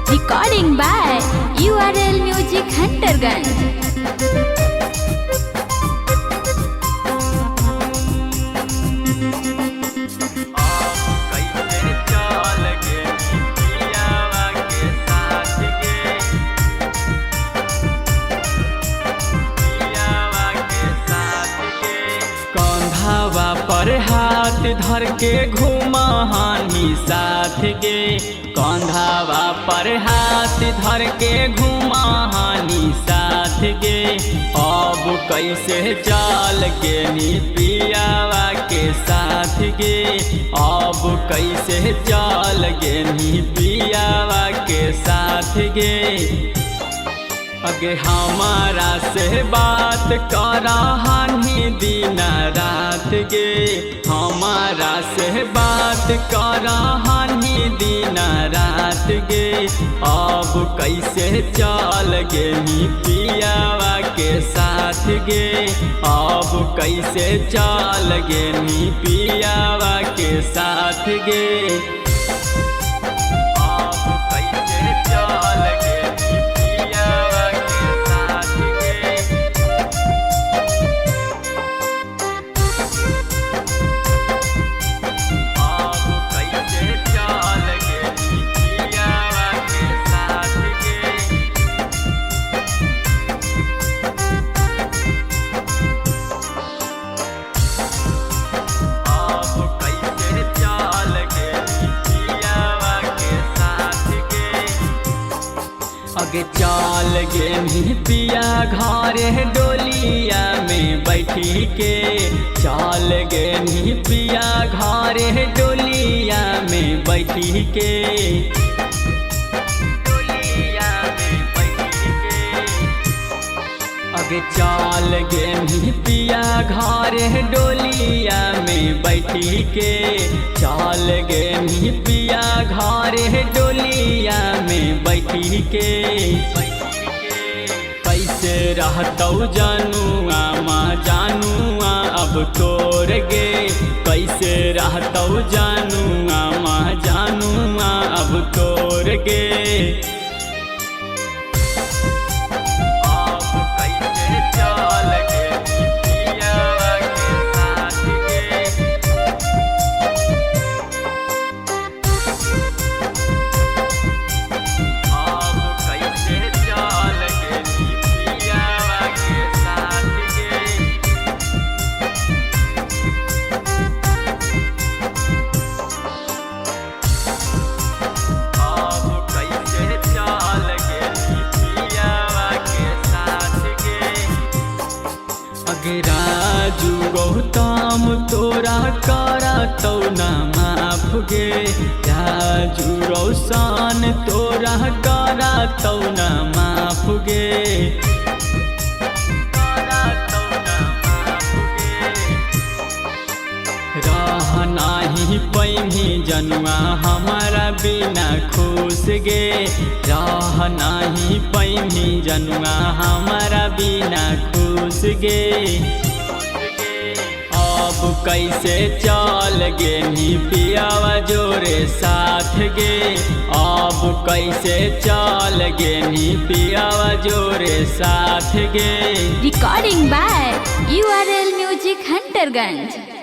Recording by URL Music Hunterganj। पर हाथ धर के घुमाहानी साथ गे, कंधावा पर हाथ धर के घुमाहानी साथ गे। अब कैसे चल के नी पियावा के साथ गे, अब कैसे चल गे नी पियावा के साथ गे। अगे हमारा से बात करहानी दिन रात गे, हमारा से बात करहानी दिन रात गे। अब कैसे चल गे नी पियावा के साथ गे, अब कैसे चल गे नी पियावा के साथ गे। अगे चल गे नी पिया घरे डोलिया में बैठी के, चल गे नी पिया घरे डोलिया में बैठी के। अगे चल गे नी पिया घरे डोलिया में बैठी के, चल गे नी पिया घरे डोलिया में बैठी के। कैसे रहतौ जनुआ माँ जानुआ अब तोर गे, कैसे रहतौ जनुआ माँ जानुआ अब तोर गे। राजू गौतम तोरा करा तो न माफ गे, राजू रोशन तोरा करा तो न माफ गे। रह नाही पैमी जनुआ हमारा बिना खुश गे, रह नाही पैमी जनुआ हमारा बिना खुश गे। अब कैसे चल गे नी पियावा जोरे साथ गे, अब कैसे चल गे नी पियावा जोरे साथ गे। Recording by URL Music Hunterganj।